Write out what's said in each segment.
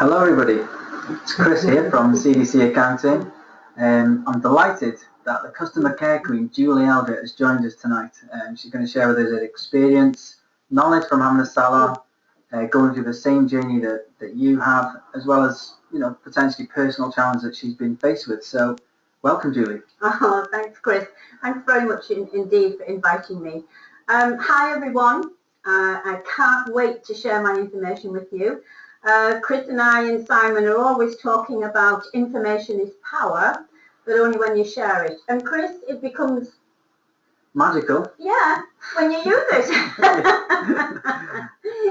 Hello everybody, it's Chris here from CDC Accounting. I'm delighted that the customer care queen, Julie Eldrett, has joined us tonight. She's going to share with us her experience, knowledge from having a salon, going through the same journey that you have, as well as, potentially personal challenges that she's been faced with. So, welcome, Julie. Oh, thanks, Chris. Thanks very much indeed for inviting me. Hi everyone. I can't wait to share my information with you. Chris and I and Simon are always talking about information is power, but only when you share it. And Chris, it becomes magical. Yeah, when you use it.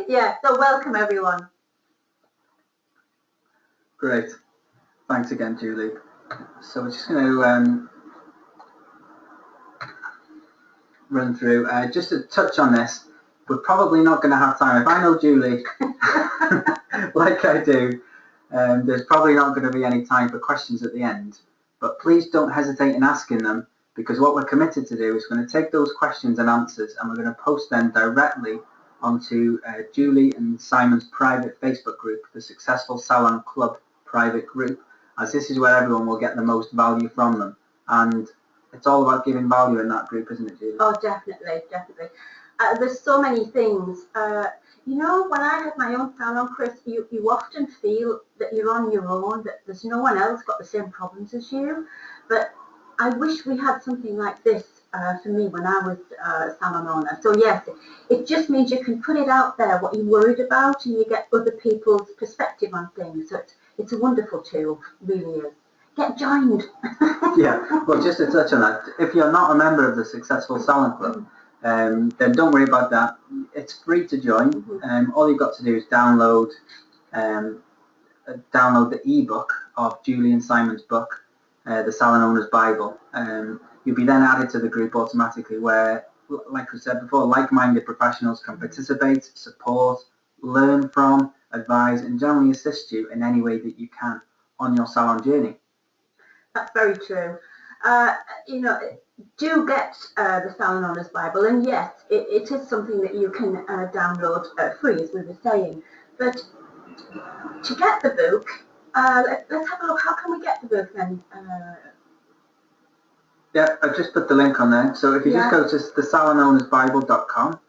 Yeah, so welcome everyone. Great. Thanks again, Julie. So we're just going to run through, just to touch on this. We're probably not going to have time. If I know Julie, like I do, there's probably not going to be any time for questions at the end. But please don't hesitate in asking them, because what we're committed to do is we're going to take those questions and answers and we're going to post them directly onto Julie and Simon's private Facebook group, the Successful Salon Club private group, as this is where everyone will get the most value from them. And it's all about giving value in that group, isn't it, Julie? Oh, definitely, definitely. There's so many things. When I had my own salon, Chris, you often feel that you're on your own, that there's no one else got the same problems as you. But I wish we had something like this for me when I was a salon owner. So yes, it just means you can put it out there, what you're worried about, and you get other people's perspective on things. So it's a wonderful tool, really is. Get joined. Yeah, well, just to touch on that, if you're not a member of the Successful Salon Club, then don't worry about that. It's free to join. All you've got to do is download the ebook of Julie and Simon's book, the Salon Owner's Bible. You'll be then added to the group automatically, where, like we said before, like-minded professionals can participate, support, learn from, advise, and generally assist you in any way that you can on your salon journey. That's very true. Do get the Salon Owner's Bible, and yes, it is something that you can download free, as we were saying. But to get the book, let's have a look. How can we get the book then? Yeah, I've just put the link on there. So if you just go to thesalonownersbible.com,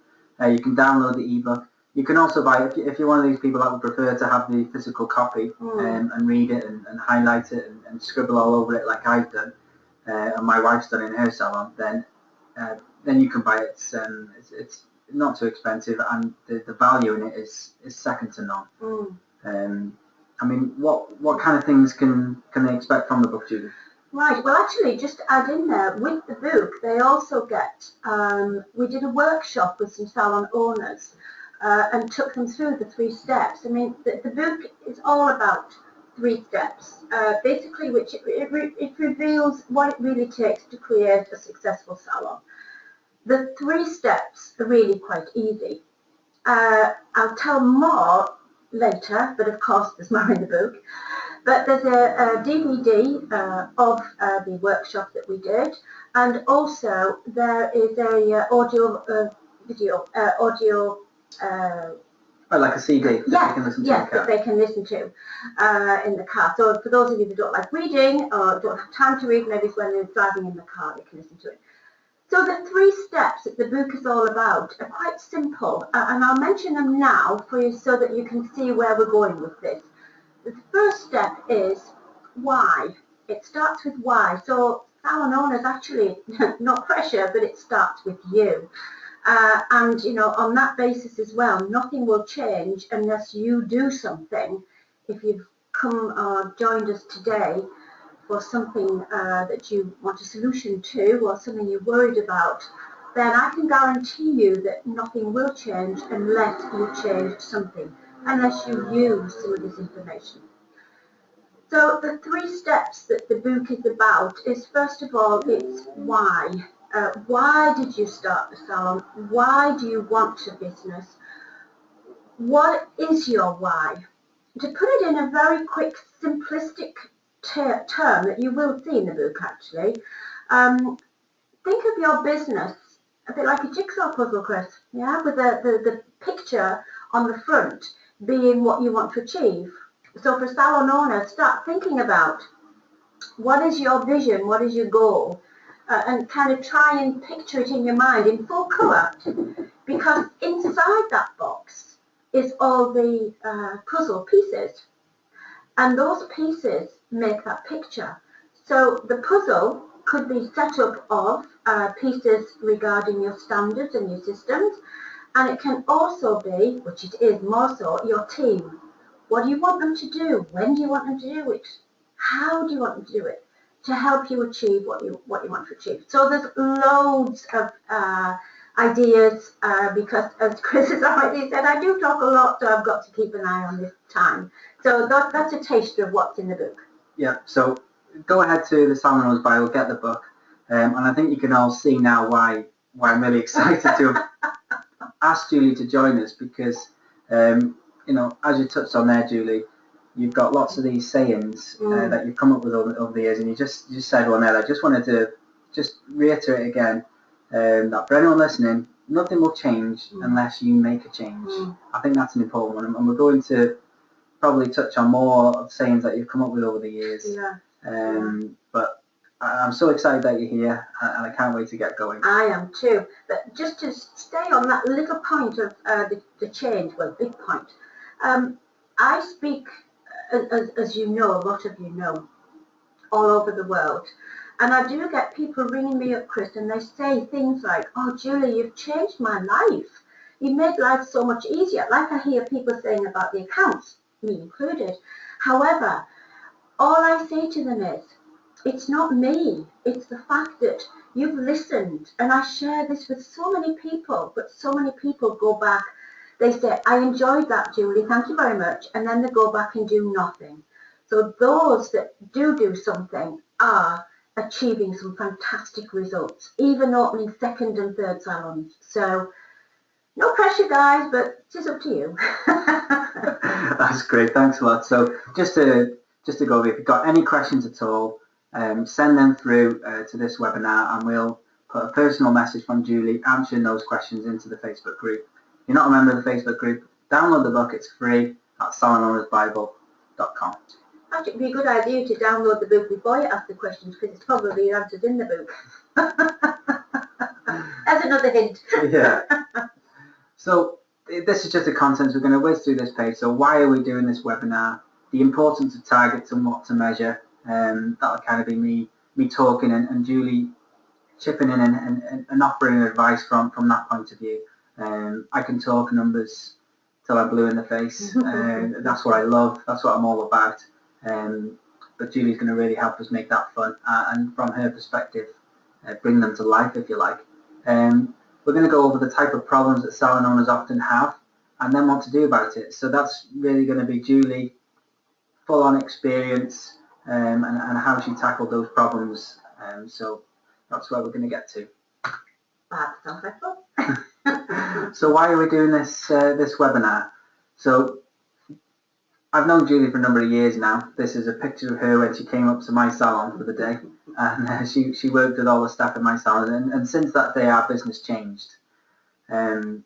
you can download the ebook. You can also buy it if you're one of these people that would prefer to have the physical copy and read it and highlight it and scribble all over it like I've done, and my wife's done in her salon. Then you can buy it. It's not too expensive, and the value in it is second to none. I mean, what kind of things can they expect from the book, Julie? Right, well actually, just to add in there, with the book they also get, we did a workshop with some salon owners and took them through the 3 steps. I mean, the book is all about 3 steps, basically, which it reveals what it really takes to create a successful salon. The 3 steps are really quite easy. I'll tell more later, but of course there's more in the book. But there's a DVD of the workshop that we did, and also there is a audio like a CD that they can listen to in the car. That they can listen to in the car. So for those of you who don't like reading or don't have time to read, maybe it's when they're driving in the car they can listen to it. So the 3 steps that the book is all about are quite simple, and I'll mention them now for you so that you can see where we're going with this. The first step is why. It starts with why. So salon owners, actually, no pressure, but it starts with you. And on that basis as well, nothing will change unless you do something. If you've come or joined us today for something that you want a solution to or something you're worried about, then I can guarantee you that nothing will change unless you change something, unless you use some of this information. So the 3 steps that the book is about is, first of all, it's why. Why did you start the salon? Why do you want a business? What is your why? To put it in a very quick, simplistic term that you will see in the book, actually, think of your business a bit like a jigsaw puzzle, Chris, with the picture on the front being what you want to achieve. So for salon owners, start thinking about what is your vision, what is your goal, and kind of try and picture it in your mind in full colour, because inside that box is all the puzzle pieces, and those pieces make that picture. So the puzzle could be set up of pieces regarding your standards and your systems, and it can also be, which it is more so, your team. What do you want them to do? When do you want them to do it? How do you want them to do it to help you achieve what you want to achieve? So there's loads of ideas because, as Chris has already said, I do talk a lot, so I've got to keep an eye on this time. So that's a taster of what's in the book. Yeah, so go ahead to the Salon Owners Bible, get the book, and I think you can all see now why I'm really excited to have asked Julie to join us, because you know, as you touched on there, Julie, you've got lots of these sayings that you've come up with over the years, and you just said one there. I just wanted to just reiterate again that for anyone listening, nothing will change unless you make a change. I think that's an important one, and we're going to probably touch on more of sayings that you've come up with over the years. But I'm so excited that you're here, and I can't wait to get going. I am too. But just to stay on that little point of the change, well, big point. I speak, as you know, a lot of you know, all over the world. And I do get people ringing me up, Chris, and they say things like, "Oh, Julie, you've changed my life. You've made life so much easier." Like I hear people saying about the accounts, me included. However, all I say to them is, it's not me. It's the fact that you've listened. And I share this with so many people, but so many people go back. They say, "I enjoyed that, Julie. Thank you very much." And then they go back and do nothing. So those that do something are achieving some fantastic results, even opening second and third salons. So no pressure, guys, but it's up to you. That's great. Thanks a lot. So just to go over, if you've got any questions at all, send them through to this webinar, and we'll put a personal message from Julie answering those questions into the Facebook group. If you're not a member of the Facebook group, download the book. It's free at salonownersbible.com. Actually, it'd be a good idea to download the book before you ask the questions, because it's probably answered in the book. As another hint. Yeah. So this is just the contents. We're going to whiz through this page. So why are we doing this webinar? The importance of targets and what to measure. That'll kind of be me talking, and Julie chipping in and offering advice from that point of view. I can talk numbers till I'm blue in the face. That's what I love. That's what I'm all about. But Julie's going to really help us make that fun, and from her perspective, bring them to life, if you like. We're going to go over the type of problems that salon owners often have, and then what to do about it. So that's really going to be Julie, full-on experience, and how she tackled those problems. So that's where we're going to get to. That sounds like fun. So why are we doing this webinar? So I've known Julie for a number of years now. This is a picture of her when she came up to my salon for the day, and she worked with all the staff in my salon, and since that day our business changed. And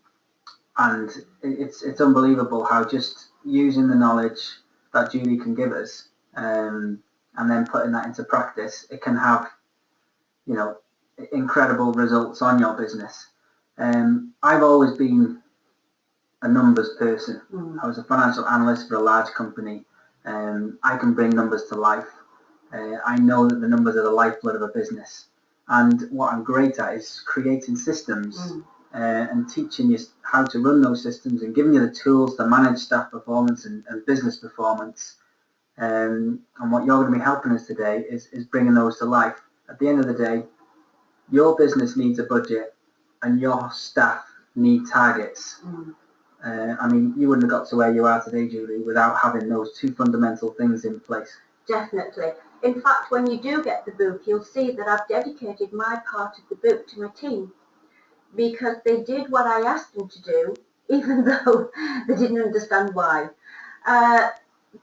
it's unbelievable how just using the knowledge that Julie can give us, and then putting that into practice, it can have, you know, incredible results on your business. I've always been a numbers person. I was a financial analyst for a large company. I can bring numbers to life. I know that the numbers are the lifeblood of a business, and what I'm great at is creating systems and teaching you how to run those systems, and giving you the tools to manage staff performance and business performance. And what you're going to be helping us today is bringing those to life. At the end of the day, your business needs a budget and your staff need targets. I mean, you wouldn't have got to where you are today, Julie, without having those two fundamental things in place. Definitely. In fact, when you do get the book, you'll see that I've dedicated my part of the book to my team, because they did what I asked them to do, even though they didn't understand why.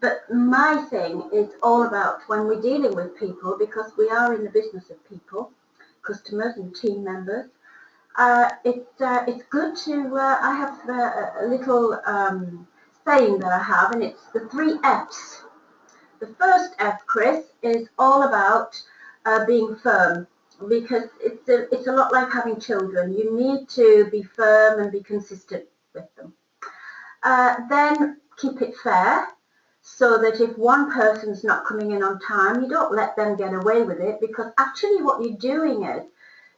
But my thing is all about when we're dealing with people, because we are in the business of people, customers and team members. It's good to, I have a little saying that I have, and it's the 3 F's. The first F, Chris, is all about being firm, because it's a lot like having children. You need to be firm and be consistent with them. Then keep it fair, so that if one person's not coming in on time, you don't let them get away with it, because actually what you're doing is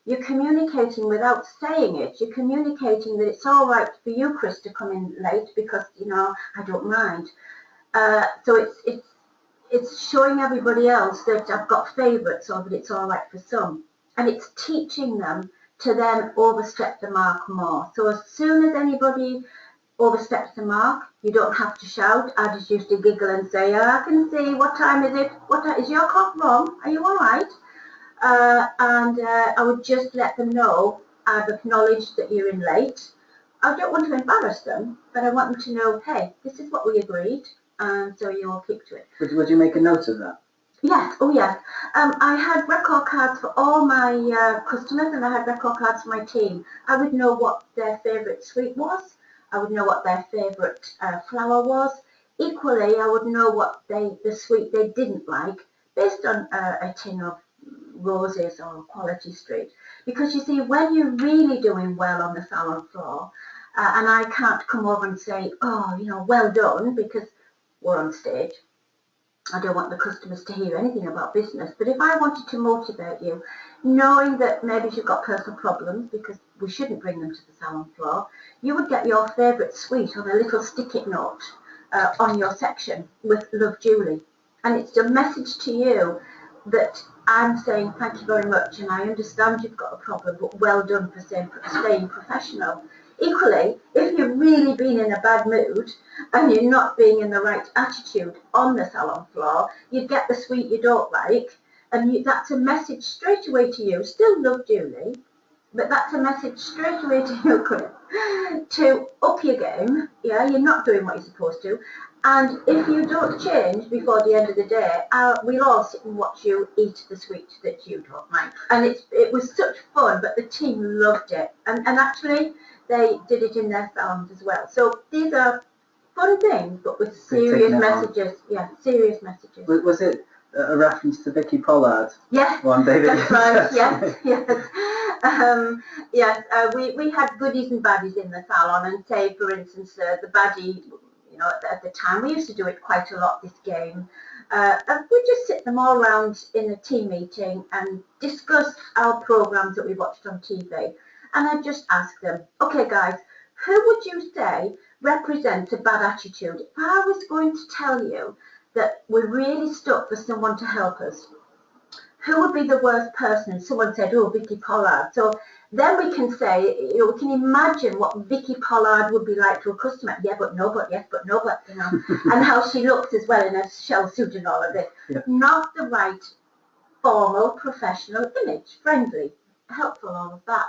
you're communicating without saying it. You're communicating that it's all right for you, Chris, to come in late because, you know, I don't mind. So it's showing everybody else that I've got favourites, or that it's all right for some. And it's teaching them to then overstep the mark more. So as soon as anybody oversteps the mark, you don't have to shout. I just used to giggle and say, I can see, what time is it? Is your clock wrong? Are you all right? I would just let them know I've acknowledged that you're in late. I don't want to embarrass them, but I want them to know, hey, this is what we agreed, and so you all keep to it. Would you make a note of that? Yes, oh yes. I had record cards for all my customers, and I had record cards for my team. I would know what their favourite sweet was. I would know what their favourite flower was. Equally, I would know what the sweet they didn't like, based on a tin of roses or Quality Street. Because you see, when you're really doing well on the salon floor, and I can't come over and say, oh, you know, well done, because we're on stage. I don't want the customers to hear anything about business. But if I wanted to motivate you, knowing that maybe you've got personal problems, because we shouldn't bring them to the salon floor, you would get your favourite sweet on a little stick-it note on your section with Love Julie. And it's a message to you that I'm saying thank you very much, and I understand you've got a problem, but well done for staying professional. Equally, if you've really been in a bad mood and you're not being in the right attitude on the salon floor, you get the sweet you don't like, and that's a message straight away to you. Still Love Julie, but that's a message straight away to you, Chris, to up your game. Yeah, you're not doing what you're supposed to. And if you don't change before the end of the day, we'll all sit and watch you eat the sweet that you don't like. And it was such fun, but the team loved it. And actually, they did it in their salons as well. So these are fun things, but with serious messages. Yeah, serious messages. Was it a reference to Vicky Pollard? Yes, one day that's right. Yes, yes. We had goodies and baddies in the salon, and say, for instance, the baddie. You know, at the time, we used to do it quite a lot, this game. And we just sit them all around in a team meeting and discuss our programmes that we watched on TV. And I'd just ask them, okay, guys, who would you say represents a bad attitude? If I was going to tell you that we're really stuck for someone to help us, who would be the worst person? And someone said, oh, Vicky Pollard. So then we can say, you know, we can imagine what Vicky Pollard would be like to a customer. Yeah, but no, but yes, but no, but, you know, and how she looks as well in a shell suit and all of this. Yeah. Not the right formal, professional image, friendly, helpful, all of that.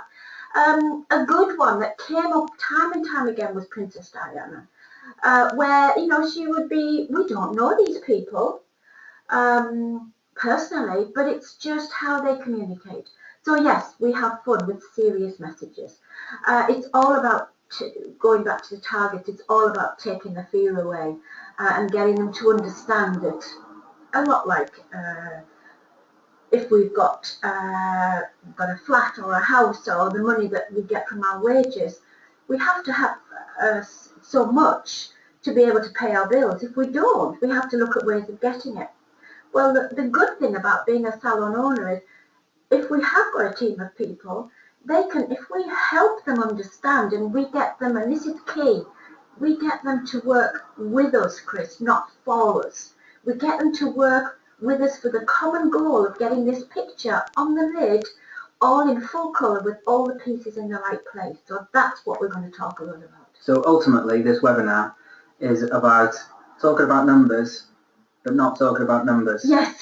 A good one that came up time and time again was Princess Diana, where, you know, she would be, we don't know these people personally, but it's just how they communicate. So yes, we have fun with serious messages. It's all about, going back to the target, it's all about taking the fear away and getting them to understand that, a lot like if we've got a flat or a house, or the money that we get from our wages, we have to have so much to be able to pay our bills. If we don't, we have to look at ways of getting it. Well, the good thing about being a salon owner is, if we have got a team of people, they can, if we help them understand, and we get them, and this is key, we get them to work with us, Chris, not for us. We get them to work with us for the common goal of getting this picture on the lid, all in full colour with all the pieces in the right place. So that's what we're going to talk a lot about. So ultimately, this webinar is about talking about numbers, but not talking about numbers. Yes.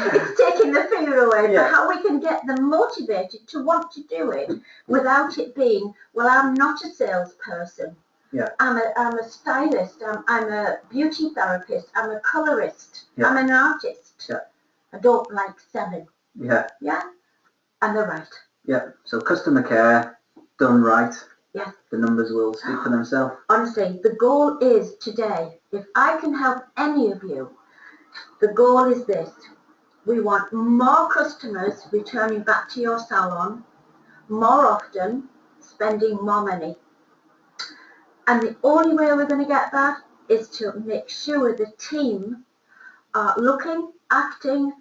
It's taking the fear away, yeah. But how we can get them motivated to want to do it without it being, well, I'm not a salesperson. Yeah. I'm a stylist. I'm a beauty therapist. I'm a colorist. Yeah. I'm an artist. Yeah. I don't like selling. Yeah. Yeah. And they're right. Yeah. So customer care done right. Yes. The numbers will speak for themselves. Honestly, the goal is today, if I can help any of you, the goal is this. We want more customers returning back to your salon more often, spending more money. And the only way we're going to get that is to make sure the team are looking, acting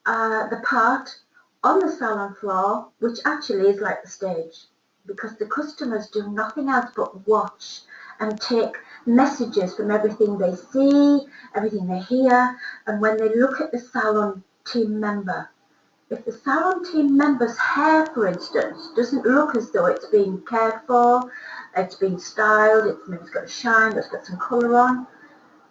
the part on the salon floor, which actually is like the stage, because the customers do nothing else but watch and take messages from everything they see, everything they hear, and when they look at the salon team member, if the salon team member's hair, for instance, doesn't look as though it's been cared for, it's been styled, it's got a shine, it's got some colour on,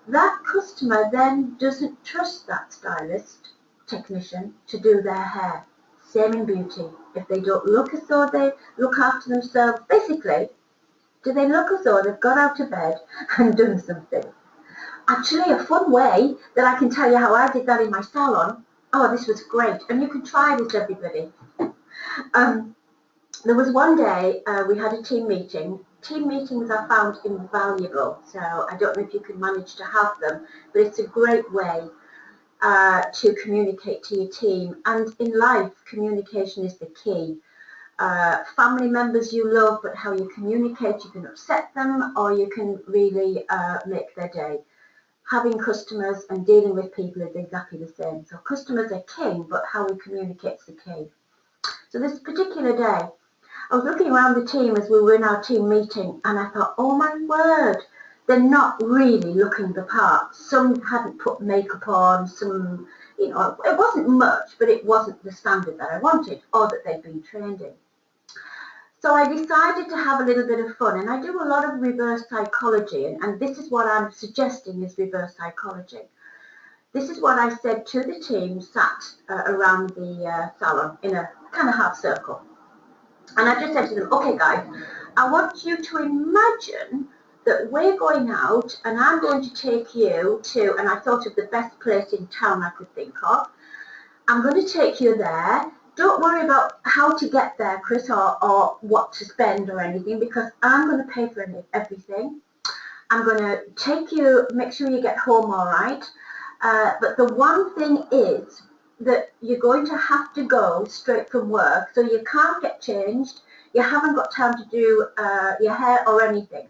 that customer then doesn't trust that stylist, technician, to do their hair. Same in beauty. If they don't look as though they look after themselves, basically, do they look as though they've got out of bed and done something? Actually, a fun way that I can tell you how I did that in my salon. Oh, this was great. And you can try this, everybody. There was one day we had a team meeting. Team meetings are found invaluable, so I don't know if you can manage to have them, but it's a great way to communicate to your team. And in life, communication is the key. Family members you love, but how you communicate, you can upset them or you can really make their day. Having customers and dealing with people is exactly the same. So customers are king, but how we communicate is the key. So this particular day, I was looking around the team as we were in our team meeting, and I thought, oh my word, they're not really looking the part. Some hadn't put makeup on, some, it wasn't much, but it wasn't the standard that I wanted or that they'd been trained in. So I decided to have a little bit of fun, and I do a lot of reverse psychology, and this is what I'm suggesting is reverse psychology. This is what I said to the team sat around the salon in a kind of half circle. And I just said to them, okay guys, I want you to imagine that we're going out and I'm going to take you to, and I thought of the best place in town I could think of. I'm going to take you there. Don't worry about how to get there, Chris, or what to spend or anything, because I'm going to pay for everything. I'm going to take you, make sure you get home all right. But the one thing is that you're going to have to go straight from work, so you can't get changed. You haven't got time to do your hair or anything.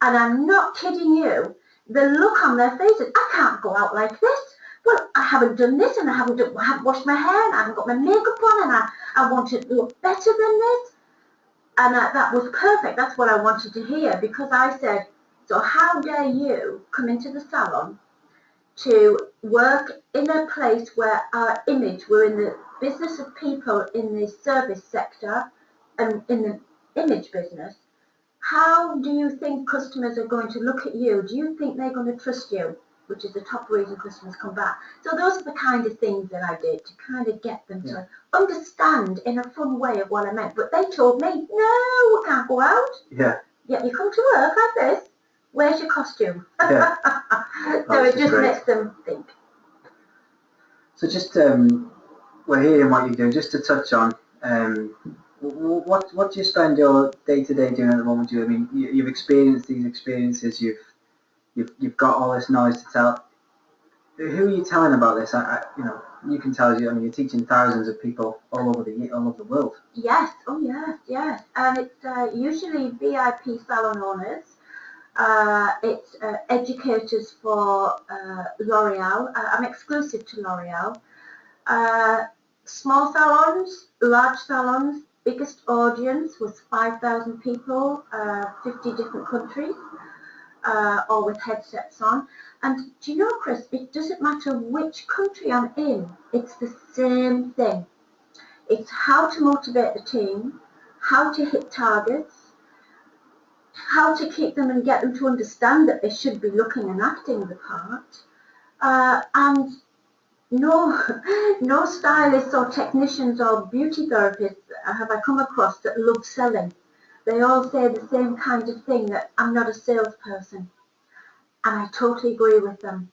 And I'm not kidding you. The look on their faces, I can't go out like this. Well, I haven't done this, and I haven't washed my hair, and I haven't got my makeup on, and I want to look better than this. And that was perfect. That's what I wanted to hear, because I said, so how dare you come into the salon to work in a place where our image, we're in the business of people in the service sector and in the image business. How do you think customers are going to look at you? Do you think they're going to trust you? Which is the top reason customers come back. So those are the kind of things that I did to kind of get them to understand in a fun way of what I meant. But they told me, no, we can't go out. Yeah. Yeah, you come to work like this. Where's your costume? Yeah. So it just makes them think. So just we're hearing what you're doing. Just to touch on, what do you spend your day-to-day doing at the moment? I mean, you've experienced these experiences. You've got all this knowledge to tell. Who are you telling about this? You can tell us. I mean, you're teaching thousands of people all over the world. Yes. Oh, yes. And it's usually VIP salon owners. It's educators for L'Oreal. I'm exclusive to L'Oreal. Small salons, large salons. Biggest audience was 5,000 people, 50 different countries. Or with headsets on. And do you know, Chris, it doesn't matter which country I'm in, it's the same thing. It's how to motivate the team, how to hit targets, how to keep them and get them to understand that they should be looking and acting the part. And no stylists or technicians or beauty therapists have I come across that love selling. They all say the same kind of thing, that I'm not a salesperson. And I totally agree with them.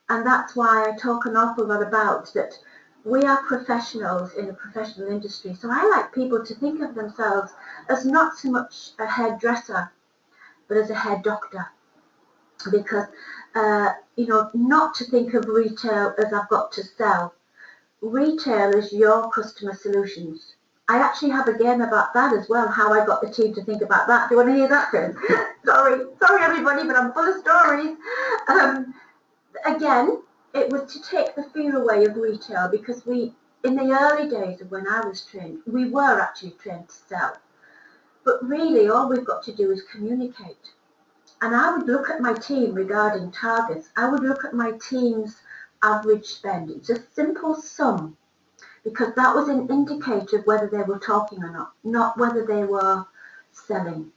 And that's why I talk an awful lot about that we are professionals in a professional industry, so I like people to think of themselves as not so much a hairdresser, but as a hair doctor. Because, not to think of retail as I've got to sell. Retail is your customer solutions. I actually have a game about that as well, how I got the team to think about that. Do you want to hear that, Chris? Sorry everybody, but I'm full of stories. Again, it was to take the fear away of retail, because in the early days of when I was trained, we were actually trained to sell. But really, all we've got to do is communicate. And I would look at my team regarding targets. I would look at my team's average spend. It's a simple sum, because that was an indicator of whether they were talking or not whether they were selling.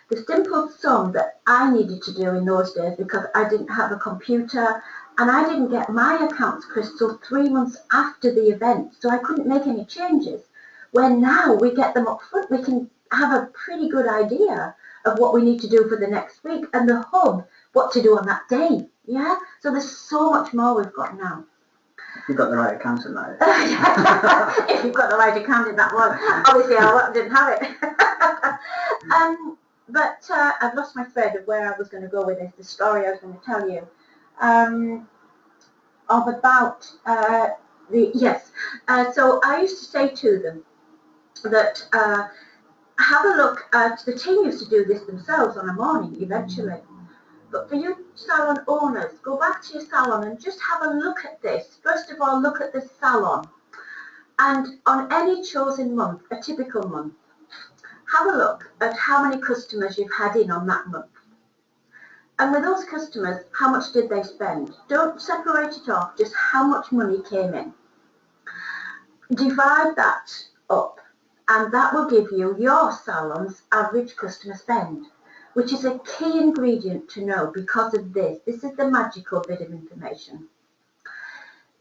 The simple sum that I needed to do in those days, because I didn't have a computer and I didn't get my accounts, Chris, till 3 months after the event, so I couldn't make any changes. When now we get them up front, we can have a pretty good idea of what we need to do for the next week, and the hub, what to do on that day. Yeah, so there's so much more we've got now. If you've got the right accountant, that is. If you've got the right accountant, that one. Obviously, I didn't have it. But I've lost my thread of where I was going to go with this, the story I was going to tell you. So I used to say to them that have a look at, the team used to do this themselves on a morning eventually. But for you salon owners, go back to your salon and just have a look at this. First of all, look at the salon. And on any chosen month, a typical month, have a look at how many customers you've had in on that month. And with those customers, how much did they spend? Don't separate it off, just how much money came in. Divide that up, and that will give you your salon's average customer spend, which is a key ingredient to know because of this. This is the magical bit of information.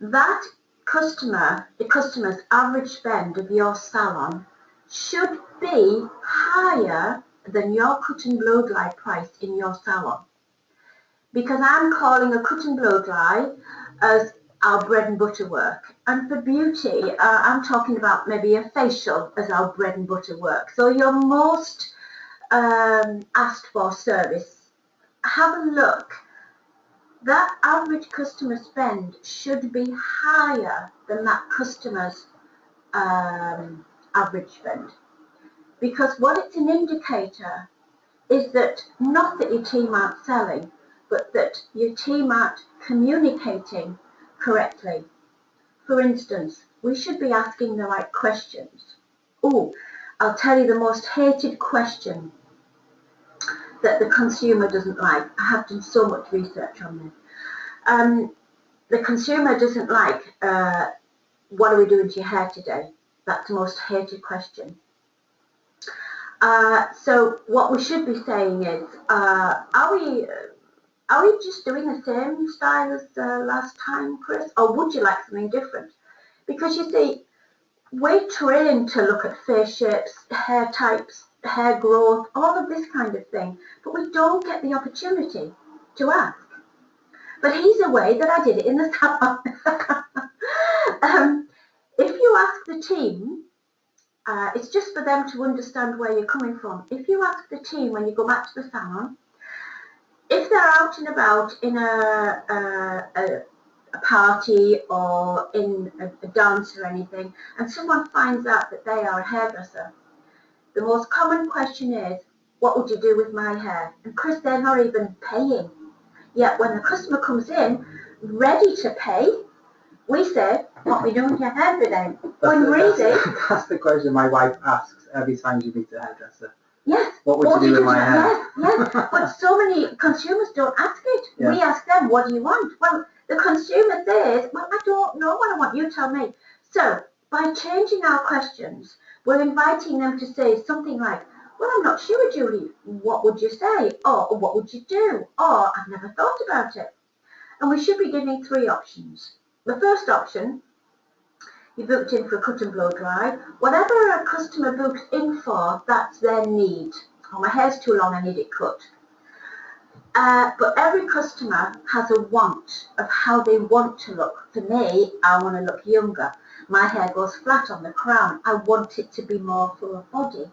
That the customer's average spend of your salon should be higher than your cut and blow dry price in your salon. Because I'm calling a cut and blow dry as our bread and butter work. And for beauty, I'm talking about maybe a facial as our bread and butter work. So your most asked for service, have a look. That average customer spend should be higher than that customer's average spend. Because what it's an indicator is that not that your team aren't selling, but that your team aren't communicating correctly. For instance, we should be asking the right questions. Oh, I'll tell you the most hated question that the consumer doesn't like. I have done so much research on this. The consumer doesn't like, what are we doing to your hair today? That's the most hated question. So what we should be saying is, are we just doing the same style as last time, Chris? Or would you like something different? Because you see, we're trained to look at face shapes, hair types, hair growth, all of this kind of thing, but we don't get the opportunity to ask. But here's a way that I did it in the salon. If you ask the team, it's just for them to understand where you're coming from. If you ask the team when you go back to the salon, if they're out and about in a party or in a dance or anything, and someone finds out that they are a hairdresser, the most common question is, what would you do with my hair? And Chris, they're not even paying. Yet when the customer comes in, ready to pay, we say, what we doing with your hair today? When really... That's the question my wife asks every time she meets a hairdresser. Yes. What would you do with my hair? Yes. But so many consumers don't ask it. Yeah. We ask them, what do you want? Well, the consumer says, well, I don't know what I want, you tell me. So by changing our questions, we're inviting them to say something like, well, I'm not sure, Julie, what would you say? Or what would you do? Or I've never thought about it. And we should be giving 3 options. The first option, you booked in for a cut and blow dry. Whatever a customer books in for, that's their need. Oh, my hair's too long, I need it cut. But every customer has a want of how they want to look. For me, I want to look younger. My hair goes flat on the crown. I want it to be more full of body.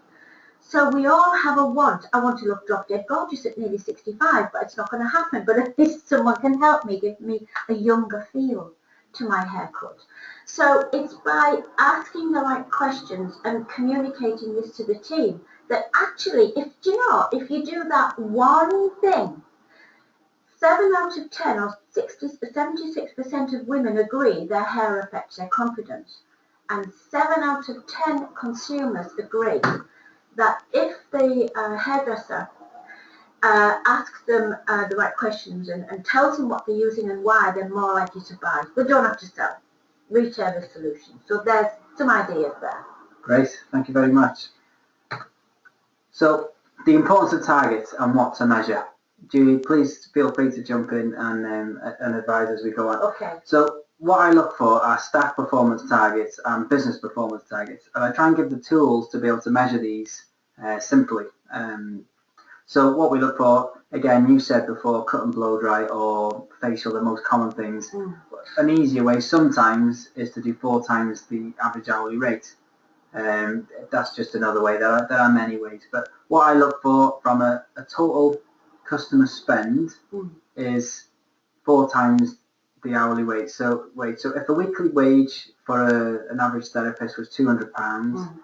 So we all have a want. I want to look drop dead gorgeous at nearly 65, but it's not going to happen. But at least someone can help me, give me a younger feel to my haircut. So it's by asking the right questions and communicating this to the team that actually, if you do that one thing, 7 out of 10 or 76% of women agree their hair affects their confidence. And 7 out of 10 consumers agree that if the hairdresser asks them the right questions and tells them what they're using and why, they're more likely to buy. They don't have to sell. Retailer solution. So there's some ideas there. Great, thank you very much. So the importance of targets and what to measure. Julie, please feel free to jump in and advise as we go on. Okay. So what I look for are staff performance targets and business performance targets, and I try and give the tools to be able to measure these simply. So what we look for, again, you said before, cut and blow dry or facial, the most common things. An easier way sometimes is to do 4 times the average hourly rate. That's just another way. There are many ways, but what I look for from a total customer spend is 4 times the hourly wage. So if a weekly wage for an average therapist was £200,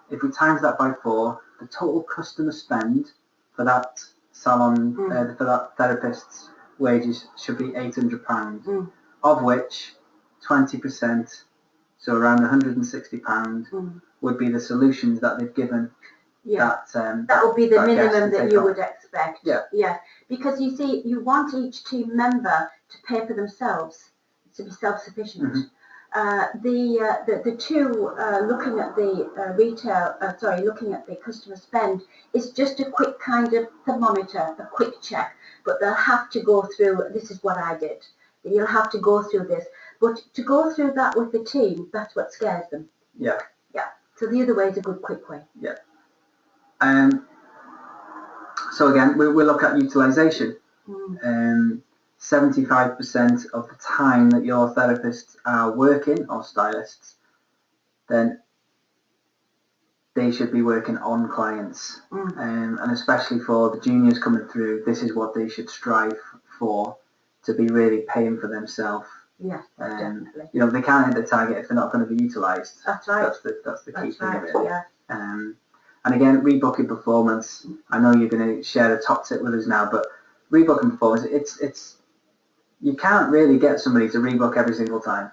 if we times that by 4, the total customer spend for that salon, for that therapist's wages should be £800, of which 20%, so around £160, would be the solutions that they've given. Yeah, that would be the minimum that you would expect. Yeah, because you see, you want each team member to pay for themselves, to be self-sufficient. The two looking at the looking at the customer spend is just a quick kind of thermometer, a quick check. But they'll have to go through. This is what I did. You'll have to go through this. But to go through that with the team, that's what scares them. Yeah. Yeah. So the other way is a good quick way. Yeah. So again, we look at utilisation. 75% of the time that your therapists are working, or stylists, then they should be working on clients. And especially for the juniors coming through, this is what they should strive for, to be really paying for themselves. Yeah, definitely. You know, they can't hit the target if they're not going to be utilised. That's right. That's the key thing. Right, really. yeah. And again, rebooking performance. I know you're going to share a top tip with us now, but rebooking performance, it's you can't really get somebody to rebook every single time.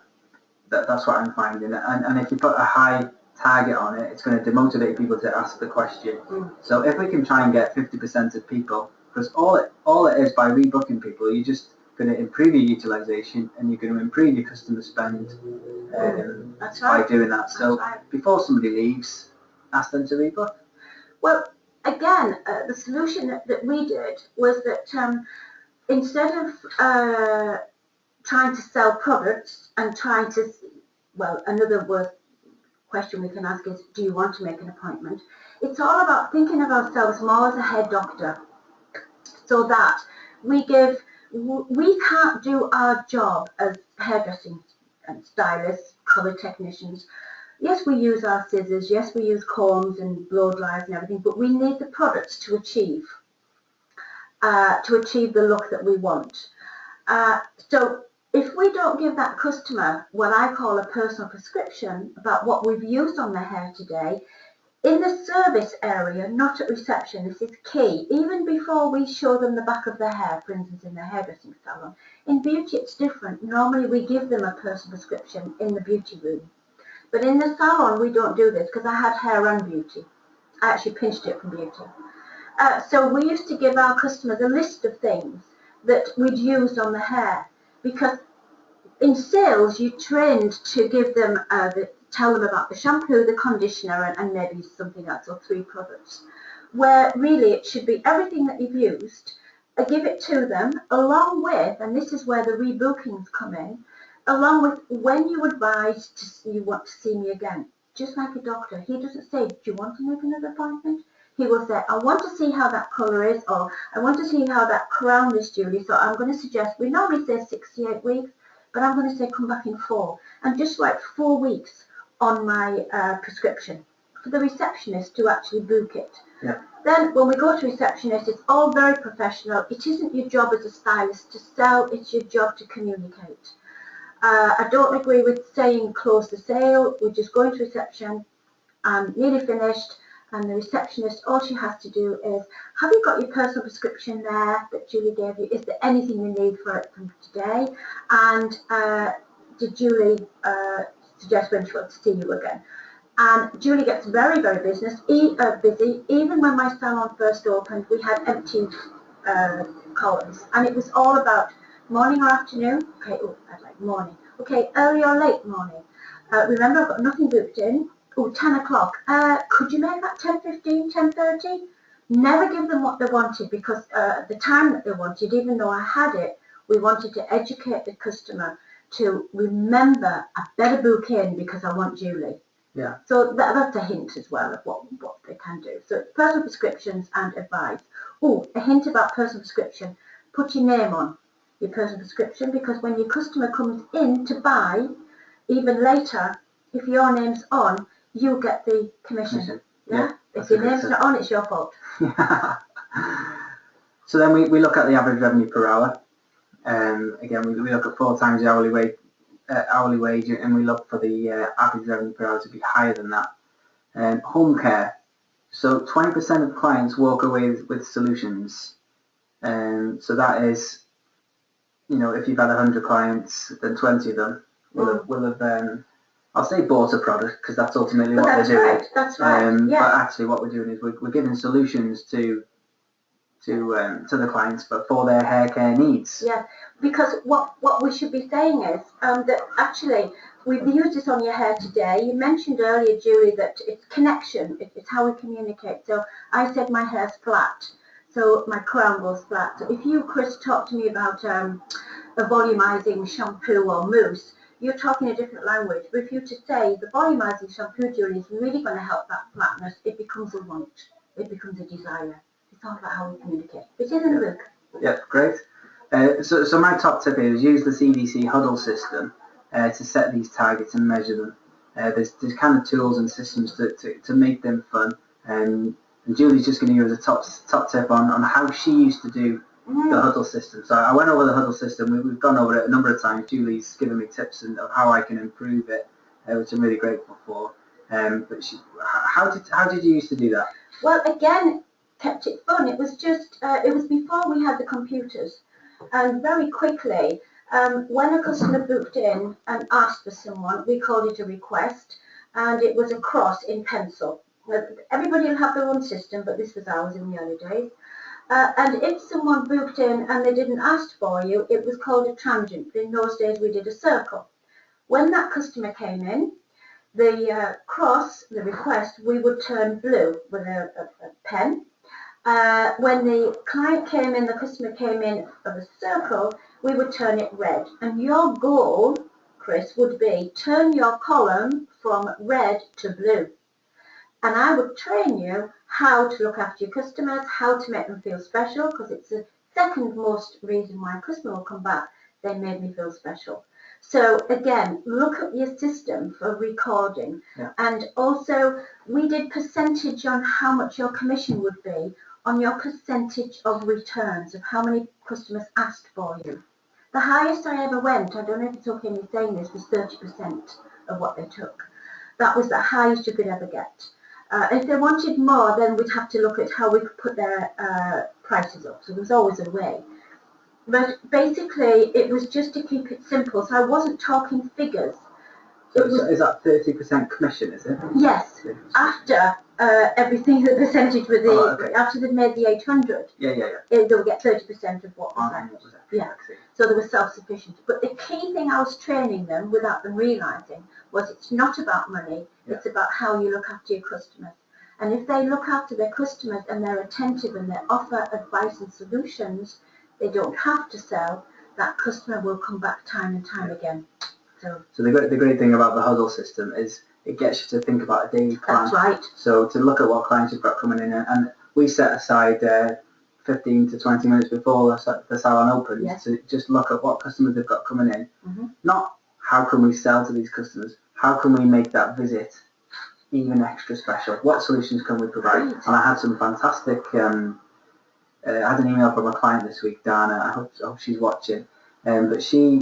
That's what I'm finding. And if you put a high target on it, it's going to demotivate people to ask the question. So if we can try and get 50% of people, because all it is by rebooking people, you're just going to improve your utilisation and you're going to improve your customer spend by doing that. So before somebody leaves, ask them to rebook. Well, again, the solution that we did was that instead of trying to sell products and trying to, another question we can ask is, do you want to make an appointment? It's all about thinking of ourselves more as a hair doctor, so that we can't do our job as hairdressing and stylists, colour technicians. Yes, we use our scissors, yes, we use combs and blow dryers and everything, but we need the products to achieve the look that we want. So if we don't give that customer what I call a personal prescription about what we've used on their hair today, in the service area, not at reception, this is key, even before we show them the back of their hair, for instance, in the hairdressing salon. In beauty, it's different. Normally, we give them a personal prescription in the beauty room. But in the salon, we don't do this because I had hair and beauty. I actually pinched it from beauty. So we used to give our customers a list of things that we'd used on the hair, because in sales, you trained to give them tell them about the shampoo, the conditioner, and maybe something else, or 3 products, where really it should be everything that you've used. Give it to them along with, and this is where the rebookings come in, along with when you advise you want to see me again. Just like a doctor, he doesn't say, do you want to make another appointment? he will say, I want to see how that colour is, or I want to see how that crown is, Julie, so I'm going to suggest, we normally say 68 weeks, but I'm going to say come back in 4, and just write 4 weeks on my prescription for the receptionist to actually book it. Yeah. Then when we go to receptionist, it's all very professional. It isn't your job as a stylist to sell, it's your job to communicate. I don't agree with saying close the sale. We're just going to reception, I'm nearly finished, and the receptionist, all she has to do is, have you got your personal prescription there that Julie gave you? Is there anything you need for it from today? And did Julie suggest when she wants to see you again? And Julie gets very, very busy. Even when my salon first opened, we had empty columns, and it was all about morning or afternoon. Okay, oh, I'd like morning. Okay, early or late morning. Remember, I've got nothing booked in. Oh, 10 o'clock. Could you make that 10:15, 10:30? Never give them what they wanted, because at the time that they wanted, even though I had it, we wanted to educate the customer to remember, I better book in because I want Julie. Yeah. So that's a hint as well of what they can do. So it's personal prescriptions and advice. Oh, a hint about personal prescription. Put your name on your personal prescription, because when your customer comes in to buy, even later, if your name's on, you'll get the commission. Yeah? If your name's not on, it's your fault. So then we look at the average revenue per hour. Again, we look at 4 times the hourly wage, and we look for the average revenue per hour to be higher than that. Home care. So 20% of clients walk away with solutions. So that is, if you've had 100 clients, then 20 of them will have I'll say bought a product, because that's ultimately what we're doing. Right, that's right. But actually what we're doing is we're giving solutions to the clients, but for their hair care needs. Yeah, because what we should be saying is that actually we've used this on your hair today. You mentioned earlier, Julie, that it's connection. It's how we communicate. So I said my hair's flat, so my crown goes flat. So if you, Chris, talk to me about a volumizing shampoo or mousse, you're talking a different language. But if you to say the volumizing shampoo, Julie, is really going to help that flatness, it becomes a want. It becomes a desire. It's all about how we communicate. It's in the book. Yeah, great. So my top tip is use the CDC huddle system to set these targets and measure them. There's kind of tools and systems to make them fun. And Julie's just going to give us a top tip on how she used to do the huddle system. So I went over the huddle system. We've gone over it a number of times. Julie's given me tips of how I can improve it, which I'm really grateful for. But how did you used to do that? Well, again, kept it fun. It was just, it was before we had the computers. And very quickly, when a customer booked in and asked for someone, we called it a request, and it was a cross in pencil. Everybody will have their own system, but this was ours in the early days. And if someone booked in and they didn't ask for you, it was called a tangent. In those days, we did a circle. When that customer came in, the cross, the request, we would turn blue with a pen. When the client came in, the customer came in of a circle, we would turn it red. And your goal, Chris, would be turn your column from red to blue. And I would train you how to look after your customers, how to make them feel special, because it's the second most reason why a customer will come back. They made me feel special. So again, look at your system for recording. Yeah. And also, we did percentage on how much your commission would be on your percentage of returns, of how many customers asked for you. The highest I ever went, I don't know if it's okay me saying this, was 30% of what they took. That was the highest you could ever get. If they wanted more, then we'd have to look at how we could put their prices up. So there was always a way. But basically, it was just to keep it simple. So I wasn't talking figures. So is that 30% commission, is it? Yes. After everything, the percentage with the, after they'd made the 800, they would get 30% of what was left. Yeah. So they were self-sufficient. But the key thing I was training them, without them realising, was it's not about money, it's about how you look after your customers. And if they look after their customers and they're attentive and they offer advice and solutions, they don't have to sell, that customer will come back time and time again. So the great thing about the huddle system is it gets you to think about a daily plan. That's right. So to look at what clients you've got coming in, and we set aside 15 to 20 minutes before the salon opens, yes, to just look at what customers they've got coming in. Mm-hmm. Not how can we sell to these customers, how can we make that visit even extra special? What solutions can we provide? Right. And I had some fantastic, I had an email from a client this week, Dana, I hope she's watching, but she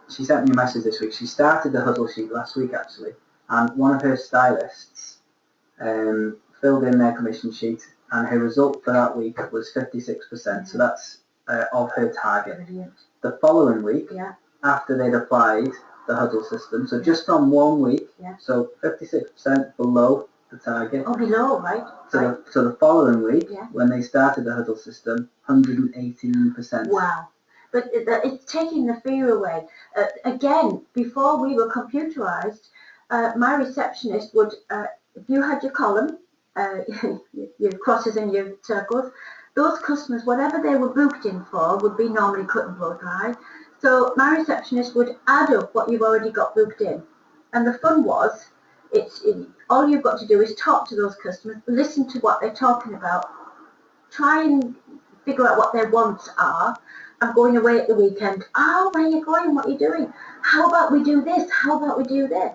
sent me a message this week. She started the huddle sheet last week actually, and one of her stylists filled in their commission sheet, and her result for that week was 56%, so that's of her target. Brilliant. The following week, yeah, after they'd applied the huddle system, so just from 1 week, yeah, so 56% below the target. Oh, below, right? So the following week, yeah, when they started the huddle system, 118%. Wow. But it's taking the fear away. Again, before we were computerized, my receptionist would, if you had your column, your crosses and your circles, those customers, whatever they were booked in for, would be normally cut and blow dry. So my receptionist would add up what you've already got booked in. And the fun was, all you've got to do is talk to those customers, listen to what they're talking about, try and figure out what their wants are. I'm going away at the weekend. Oh, where are you going? What are you doing? How about we do this? How about we do this?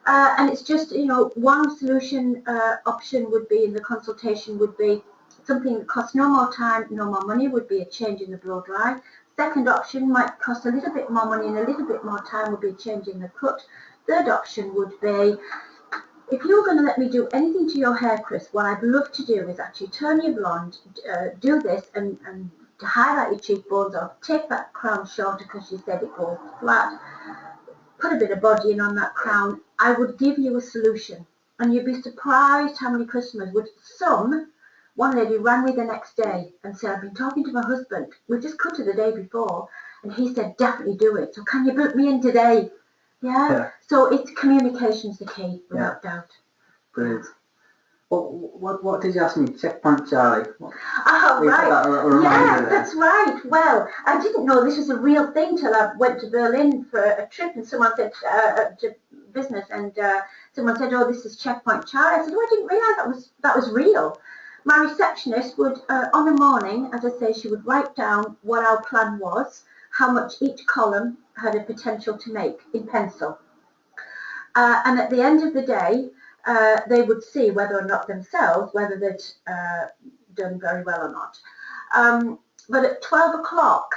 And it's just, one solution option would be in the consultation would be something that costs no more time, no more money, would be a change in the blow dry. Second option might cost a little bit more money and a little bit more time, would be a change in the cut. Third option would be, if you're going to let me do anything to your hair, Chris, what I'd love to do is actually turn you blonde, do this and to highlight your cheekbones, or take that crown shorter because you said it goes flat, put a bit of body in on that crown. I would give you a solution, and you'd be surprised how many customers would. One lady rang me the next day and said, I've been talking to my husband, we just cut her the day before, and he said definitely do it, so can you book me in today? Yeah. So it's communication's the key, without doubt. Brilliant. What did you ask me? Checkpoint Charlie. Oh, right. Yeah, that's right. Well, I didn't know this was a real thing till I went to Berlin for a trip, and someone said to business, and someone said, "Oh, this is Checkpoint Charlie." I said, "Oh, I didn't realise that was real." My receptionist would, on a morning, as I say, she would write down what our plan was, how much each column had a potential to make in pencil, and at the end of the day, they would see whether or not themselves, whether they'd done very well or not. But at 12 o'clock,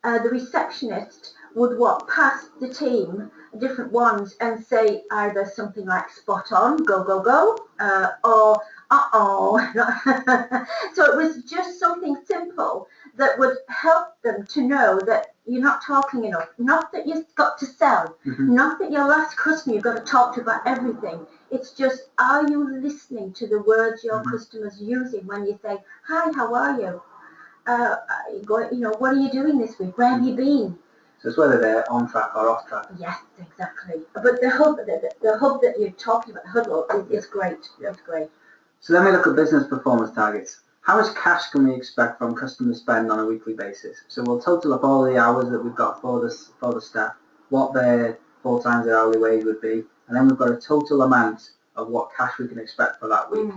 the receptionist would walk past the team, different ones, and say either something like spot on, go, go, go, or uh-oh. So it was just something simple that would help them to know that you're not talking enough, not that you've got to sell, not that your last customer you've got to talk to about everything. It's just, are you listening to the words your customer's using when you say, hi, how are you? What are you doing this week? Where have you been? So it's whether they're on track or off track. Yes, exactly. But the hub that you're talking about, the huddle, is great. It's great. So then we look at business performance targets. How much cash can we expect from customer spend on a weekly basis? So we'll total up all the hours that we've got for the staff, what their 4 times their hourly wage would be, and then we've got a total amount of what cash we can expect for that week.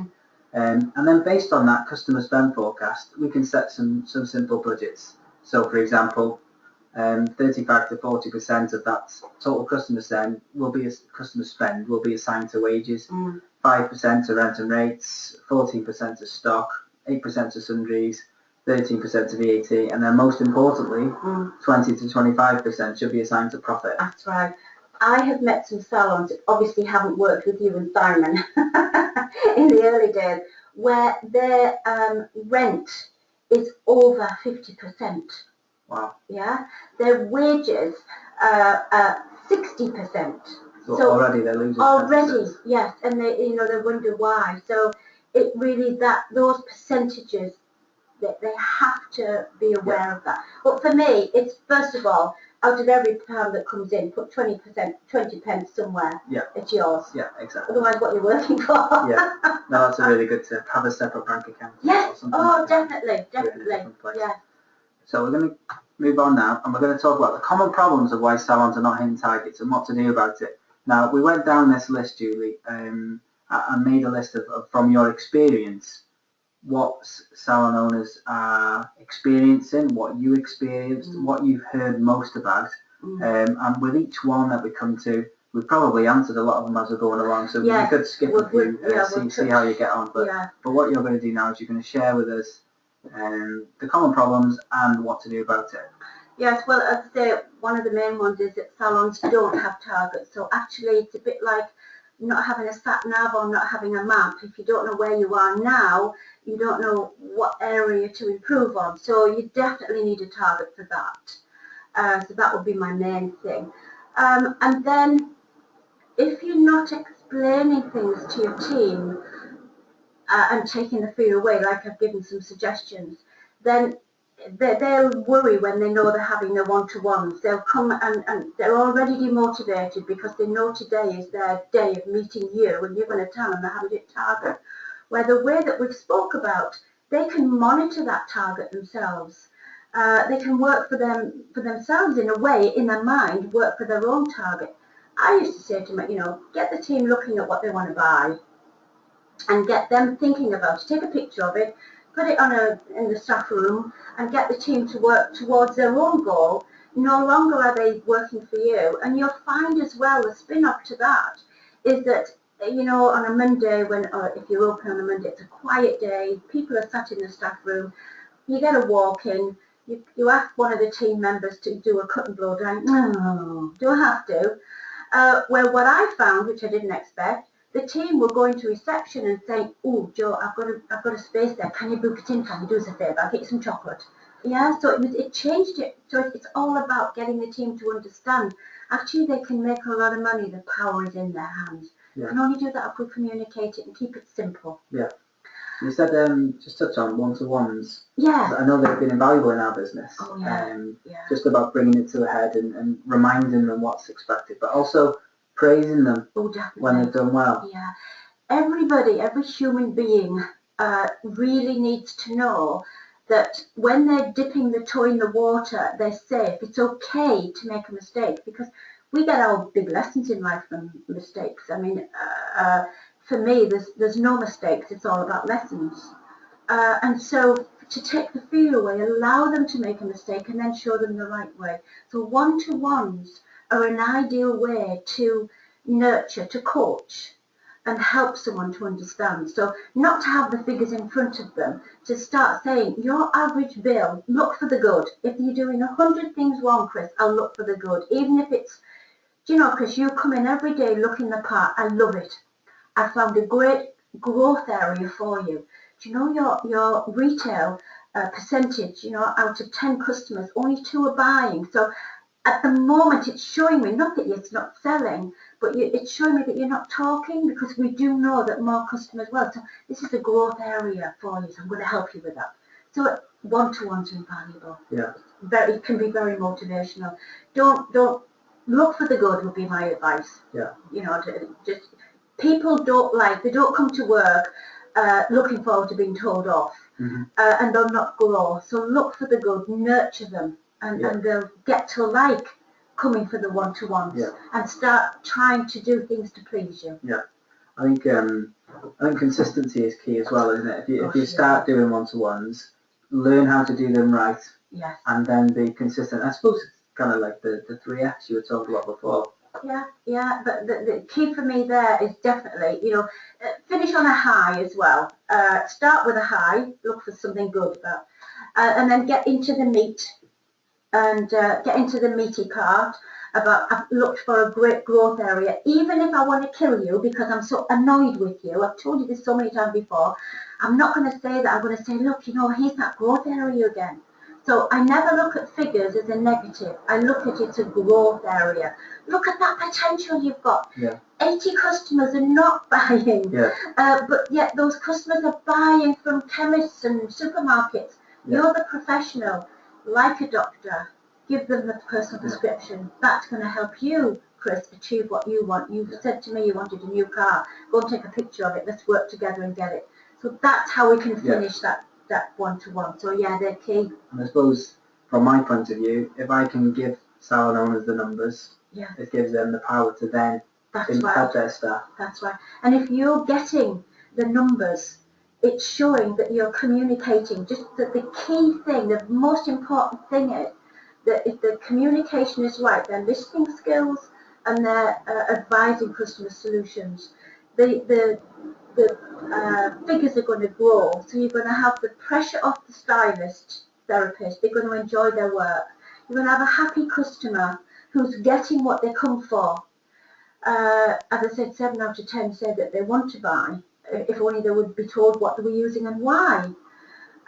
And then based on that customer spend forecast, we can set some simple budgets. So for example, 35 to 40% of that total customer spend will be assigned to wages, 5% to rent and rates, 14% to stock, 8% to sundries, 13% to VAT, and then most importantly, 20 to 25% should be assigned to profit. That's right. I have met some salons that obviously haven't worked with you and Simon in the early days, where their rent is over 50%. Wow. Yeah. Their wages 60%. So already they're losing. Already, yes, and they wonder why. So it really those percentages, that they have to be aware of that. But for me, it's first of all, out of every pound that comes in, put 20 pence somewhere. Yeah. It's yours. Yeah, exactly. Otherwise, what you're working for. Yeah. No, that's a really good tip. Have a separate bank account. Yes. Oh, definitely. Yeah. So we're going to move on now, and we're going to talk about the common problems of why salons are not hitting targets and what to do about it. Now, we went down this list, Julie. I made a list of from your experience, what salon owners are experiencing, what you experienced, what you've heard most about. And with each one that we come to, we've probably answered a lot of them as we're going along, so you could skip a few, see how you get on. But what you're going to do now is you're going to share with us the common problems and what to do about it. Yes, well, as I say, one of the main ones is that salons don't have targets. So actually, it's a bit like not having a sat nav or not having a map. If you don't know where you are now, you don't know what area to improve on. So you definitely need a target for that. So that would be my main thing. And then if you're not explaining things to your team and taking the fear away, like I've given some suggestions, then they'll worry when they know they're having their one-to-ones. They'll come and they're already demotivated because they know today is their day of meeting you and you're going to tell them they're having a target. Where the way that we've spoke about, they can monitor that target themselves. They can work for themselves in a way, in their mind, work for their own target. I used to say to them, get the team looking at what they want to buy and get them thinking about it. Take a picture of it, put it in the staff room and get the team to work towards their own goal. No longer are they working for you. And you'll find as well, the spin-off to that is that, on a Monday, or if you're open on a Monday, it's a quiet day, people are sat in the staff room, you get a walk in, you ask one of the team members to do a cut and blow dry. No, don't have to. Well, what I found, which I didn't expect, the team will go into reception and say, "Oh, Joe, I've got a space there. Can you book it in? Can you do us a favour? I'll get you some chocolate." Yeah, so it changed it. So it's all about getting the team to understand. Actually, they can make a lot of money. The power is in their hands. You can only do that if we communicate it and keep it simple. Yeah. You said just touch on one-to-ones. Yeah. I know they've been invaluable in our business. Oh, yeah. Just about bringing it to a head and reminding them what's expected, but also praising them when they've done well. Yeah. Everybody, every human being really needs to know that when they're dipping the toe in the water, they're safe. It's okay to make a mistake because we get our big lessons in life from mistakes. I mean, for me, there's no mistakes. It's all about lessons. And so to take the fear away, allow them to make a mistake and then show them the right way. So one-to-ones are an ideal way to nurture, to coach and help someone to understand. So not to have the figures in front of them, to start saying, your average bill, look for the good. If you're doing 100 things wrong, Chris, I'll look for the good. Even if it's, Chris, you come in every day looking the part. I love it. I found a great growth area for you. Do you know your retail percentage, out of 10 customers, only 2 are buying. So at the moment, it's showing me, not that it's not selling, but it's showing me that you're not talking because we do know that more customers will. So this is a growth area for you, so I'm going to help you with that. So one-to-one's invaluable. Yeah. It can be very motivational. Don't look for the good would be my advice. Yeah. Just people they don't come to work looking forward to being told off, and they'll not grow. So look for the good, nurture them. And they'll get to like coming for the one-to-ones and start trying to do things to please you. Yeah, I think consistency is key as well, isn't it? If you start doing one-to-ones, learn how to do them right, and then be consistent. I suppose it's kind of like the 3 F's you were talking about before. Yeah, but the key for me there is definitely, finish on a high as well. Start with a high, look for something good, and then get into the meat. And get into the meaty part about I've looked for a great growth area. Even if I want to kill you because I'm so annoyed with you, I've told you this so many times before, I'm not going to say that. I'm going to say, look, here's that growth area again. So I never look at figures as a negative. I look at it as a growth area. Look at that potential you've got. Yeah. 80 customers are not buying, but yet those customers are buying from chemists and supermarkets. You're the professional. Like a doctor, give them the personal prescription. That's going to help you, Chris, achieve what you want. You said to me you wanted a new car. Go and take a picture of it. Let's work together and get it. So that's how we can finish that one-to-one. So they're key. And I suppose from my point of view, if I can give salon owners the numbers, it gives them the power to then That's in right. their staff. That's right. And if you're getting the numbers, it's showing that you're communicating. Just that the key thing, the most important thing is that if the communication is right, their listening skills and their advising customer solutions, the figures are going to grow. So you're going to have the pressure off the stylist, therapist. They're going to enjoy their work. You're going to have a happy customer who's getting what they come for. As I said, 7 out of 10 said that they want to buy, if only they would be told what they were using and why.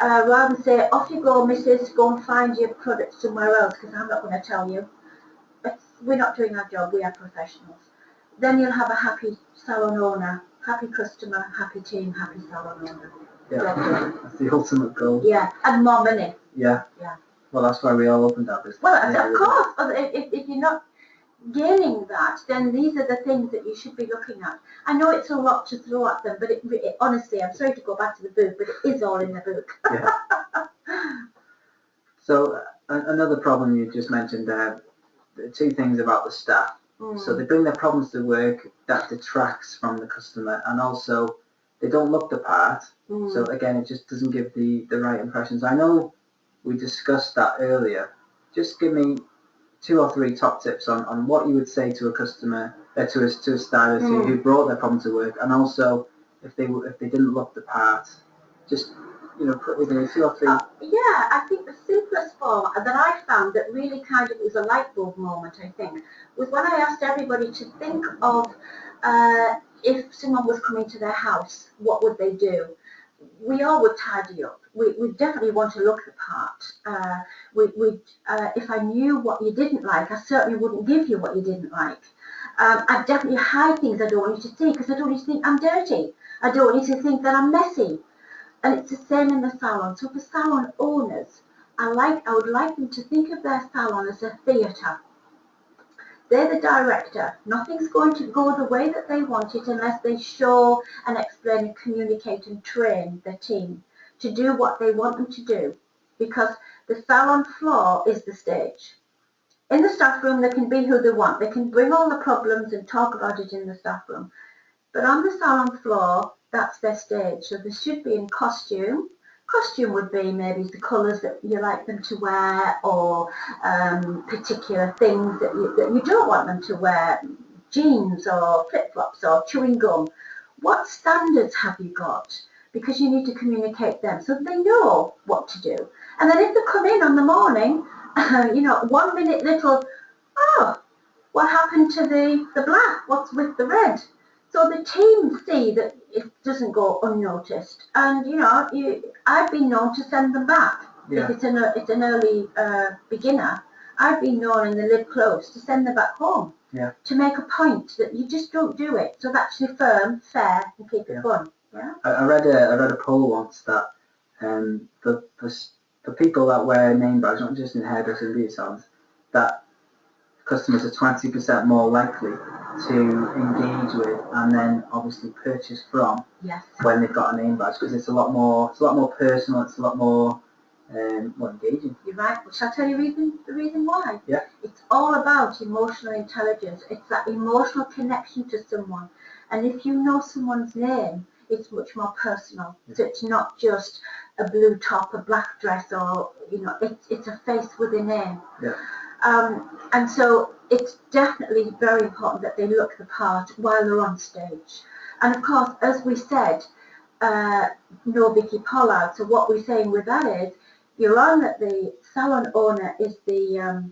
Rather than say, off you go, missus, go and find your product somewhere else, because I'm not going to tell you. We're not doing our job, we are professionals. Then you'll have a happy salon owner, happy customer, happy team, happy salon owner. Yeah, that's the ultimate goal. Yeah, and more money. Yeah. Yeah. Well, that's why we all opened our business. Well, of course. If you're not gaining that, then these are the things that you should be looking at. I know it's a lot to throw at them, but it honestly, I'm sorry to go back to the book, but it is all in the book. Yeah. So another problem you just mentioned there, the two things about the staff. So they bring their problems to work, that detracts from the customer, and also they don't look the part. So again, it just doesn't give the right impressions. I know we discussed that earlier. Just give me 2 or 3 top tips on what you would say to a customer, to a stylist who brought their problem to work, and also if they didn't look the part, just put within 2 or 3. Yeah, I think the simplest form that I found that really kind of was a light bulb moment, I think, was when I asked everybody to think of if someone was coming to their house, what would they do? We all would tidy up. We definitely want to look the part. If I knew what you didn't like, I certainly wouldn't give you what you didn't like. I'd definitely hide things I don't want you to see, because I don't want you to think I'm dirty. I don't want you to think that I'm messy. And it's the same in the salon. So for salon owners, I would like them to think of their salon as a theatre. They're the director. Nothing's going to go the way that they want it unless they show and explain and communicate and train their team to do what they want them to do. Because the salon floor is the stage. In the staff room, they can be who they want. They can bring all the problems and talk about it in the staff room. But on the salon floor, that's their stage. So they should be in costume. Costume would be maybe the colours that you like them to wear, or particular things that you don't want them to wear, jeans or flip-flops or chewing gum. What standards have you got? Because you need to communicate them so they know what to do. And then if they come in on the morning, 1 minute little, what happened to the black? What's with the red? So the team see that it doesn't go unnoticed, and I've been known to send them back. Yeah. If it's an early beginner, I've been known in the live close to send them back home. Yeah. To make a point that you just don't do it. So that's your firm, fair, and keep it fun. Yeah. I read a poll once that for people that wear name badges, not just in hairdressing and beauty salons, that customers are 20% more likely to engage with and then obviously purchase from when they've got a name badge, because it's a lot more personal, it's a lot more engaging. You're right. Well, shall I tell you the reason why? Yeah. It's all about emotional intelligence. It's that emotional connection to someone. And if you know someone's name, it's much more personal. Yeah. So it's not just a blue top, a black dress, or it's a face with a name. Yeah. And so it's definitely very important that they look the part while they're on stage. And of course, as we said, no Vicky Pollard. So what we're saying with that is, you're on that the salon owner is the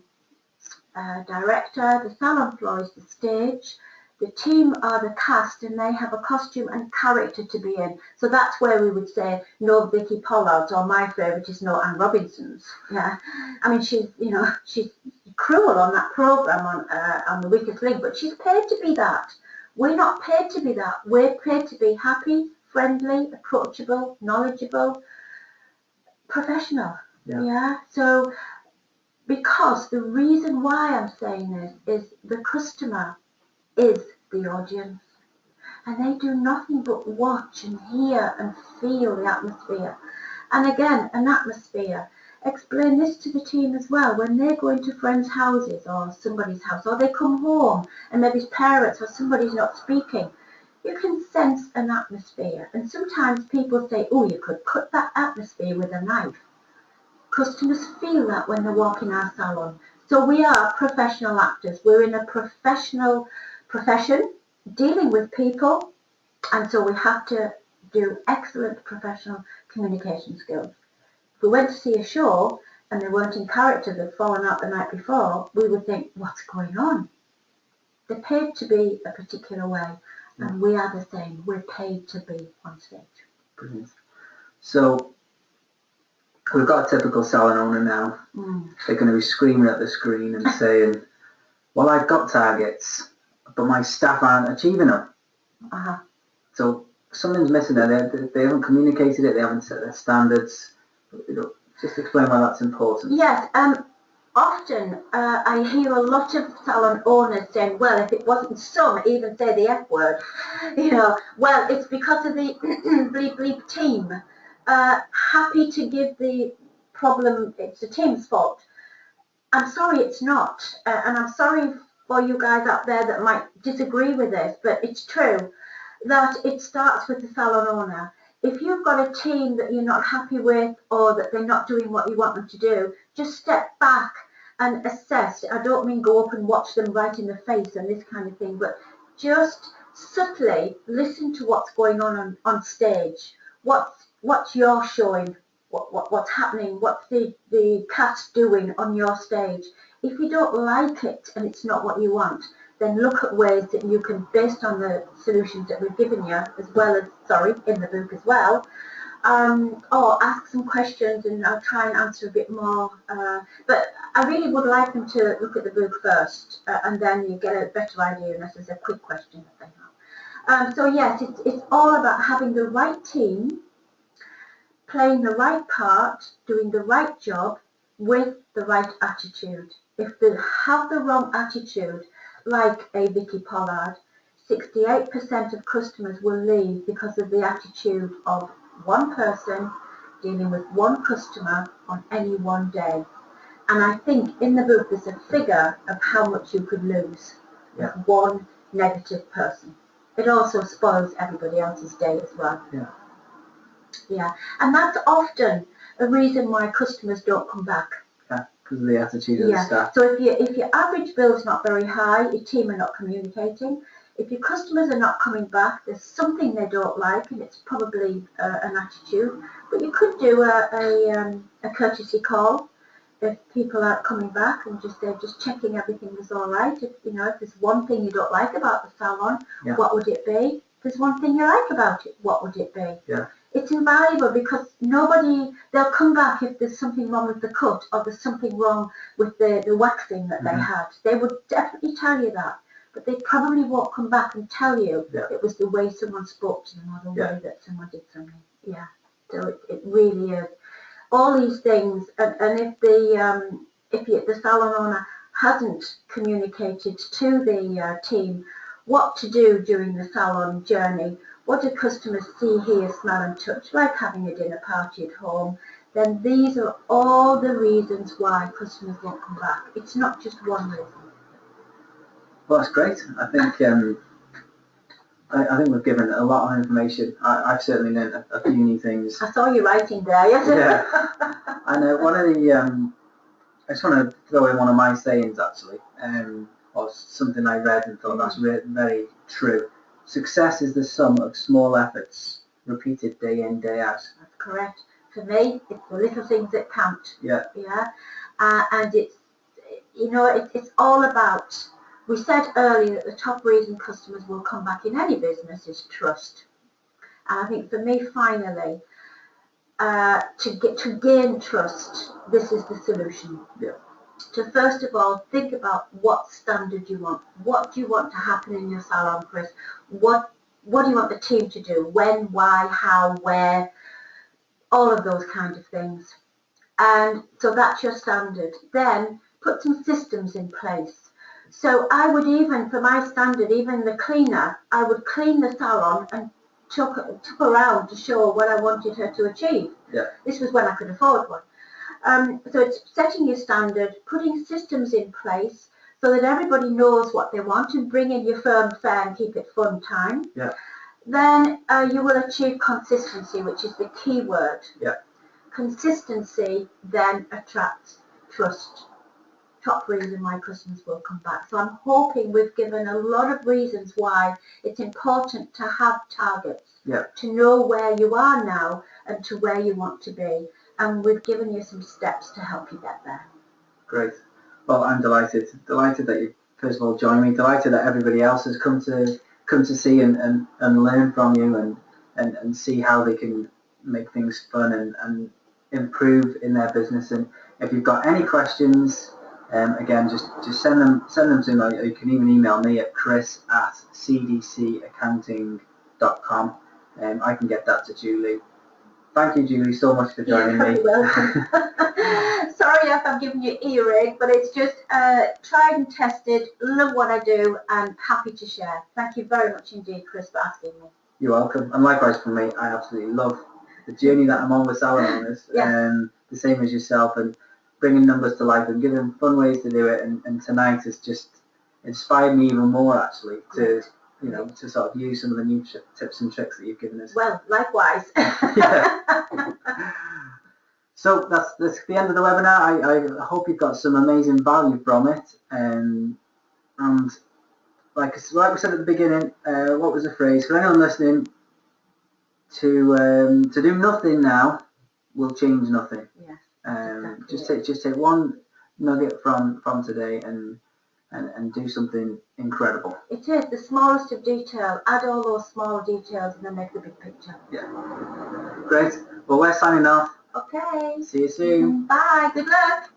director, the salon floor is the stage, the team are the cast, and they have a costume and character to be in. So that's where we would say no Vicky Pollards, or my favourite is no Anne Robinsons. Yeah, I mean she's cruel on that programme on The Weakest Link, but she's paid to be that. We're not paid to be that. We're paid to be happy, friendly, approachable, knowledgeable, professional. Yeah. So because the reason why I'm saying this is the customer is the audience, and they do nothing but watch and hear and feel the atmosphere. And again, an atmosphere, explain this to the team as well. When they go into friends' houses or somebody's house, or they come home and maybe parents or somebody's not speaking, you can sense an atmosphere. And sometimes people say, oh, you could cut that atmosphere with a knife. Customers feel that when they walk in our salon. So we are professional actors. We're in a professional profession dealing with people, and so we have to do excellent professional communication skills. If we went to see a show and they weren't in character, they'd fallen out the night before, we would think, what's going on? They're paid to be a particular way, and we are the same. We're paid to be on stage. Brilliant. So we've got a typical salon owner now. They're going to be screaming at the screen and saying, well, I've got targets, but my staff aren't achieving them. So something's missing there. They haven't communicated it. They haven't set their standards. Just explain why that's important. Yes. Often I hear a lot of salon owners saying, well, if it wasn't some, even say the F word, well, it's because of the bleep bleep team. Happy to give the problem, it's the team's fault. I'm sorry, it's not. And I'm sorry for you guys out there that might disagree with this, but it's true that it starts with the salon owner. If you've got a team that you're not happy with, or that they're not doing what you want them to do, just step back and assess. I don't mean go up and watch them right in the face and this kind of thing, but just subtly listen to what's going on stage. What's you're showing, what's happening, what's the cast doing on your stage. If you don't like it and it's not what you want, then look at ways that you can, based on the solutions that we've given you, as well as, in the book as well, or ask some questions and I'll try and answer a bit more. But I really would like them to look at the book first, and then you get a better idea unless there's a quick question that they have. So yes, it's all about having the right team, playing the right part, doing the right job with the right attitude. If they have the wrong attitude, like a Vicky Pollard, 68% of customers will leave because of the attitude of one person dealing with one customer on any one day. And I think in the book there's a figure of how much you could lose with one negative person. It also spoils everybody else's day as well. Yeah, and that's often a reason why customers don't come back. Because of the attitude of the staff. So if your average bill is not very high, your team are not communicating. If your customers are not coming back, there's something they don't like, and it's probably an attitude. But you could do a courtesy call if people aren't coming back, and just checking everything was all right. If there's one thing you don't like about the salon, what would it be? If there's one thing you like about it, what would it be? It's invaluable because they'll come back if there's something wrong with the cut or there's something wrong with the waxing that they had. They would definitely tell you that, but they probably won't come back and tell you it was the way someone spoke to them or the way that someone did something. So it really is. All these things, and if the salon owner hasn't communicated to the team what to do during the salon journey, what do customers see, hear, smell and touch, like having a dinner party at home, then these are all the reasons why customers won't come back. It's not just one reason. Well, that's great. I think I think we've given a lot of information. I've certainly learned a few new things. I saw you writing there, yes? Yeah. And one of the, I just want to throw in one of my sayings actually, or something I read and thought that's very true. Success is the sum of small efforts repeated day in, day out. That's correct. For me, it's the little things that count. And it's all about, we said earlier that the top reason customers will come back in any business is trust. And I think for me, finally, to gain trust, this is the solution. To first of all think about what standard you want. What do you want to happen in your salon, Chris? What do you want the team to do? When, why, how, where? All of those kind of things. And so that's your standard. Then put some systems in place. So I would even, for my standard, even the cleaner, I would clean the salon and took around to show what I wanted her to achieve. This was when I could afford one. So it's setting your standard, putting systems in place so that everybody knows what they want, and bringing your firm fair and keep it fun time. Yeah. Then you will achieve consistency, which is the key word. Yeah. Consistency then attracts trust. Top reason why customers will come back. So I'm hoping we've given a lot of reasons why it's important to have targets, Yeah. to know where you are now and to where you want to be. And we've given you some steps to help you get there. Great. Well, I'm delighted that you first of all joined me. Delighted that everybody else has come to see and learn from you and see how they can make things fun and improve in their business. And if you've got any questions, again, just send them to me. Or you can even email me at chris@cdcaccounting.com. I can get that to Julie. Thank you, Julie, so much for joining me. You're welcome. Sorry if I'm giving you earache, but it's just tried and tested, love what I do, and happy to share. Thank you very much indeed, Chris, for asking me. You're welcome. And likewise for me, I absolutely love the journey that I'm on with salon owners, the same as yourself, and bringing numbers to life and giving fun ways to do it. And tonight has just inspired me even more, actually, to to sort of use some of the new tips and tricks that you've given us. Well, likewise. So that's the end of the webinar. I hope you've got some amazing value from it. And like we said at the beginning, what was the phrase? For anyone listening, to do nothing now will change nothing. Yes. Just take one nugget from today and do something incredible. It is the smallest of detail. Add all those small details and then make the big picture. Yeah. Great. Well, we're signing off. Okay. See you soon. Bye. Good luck.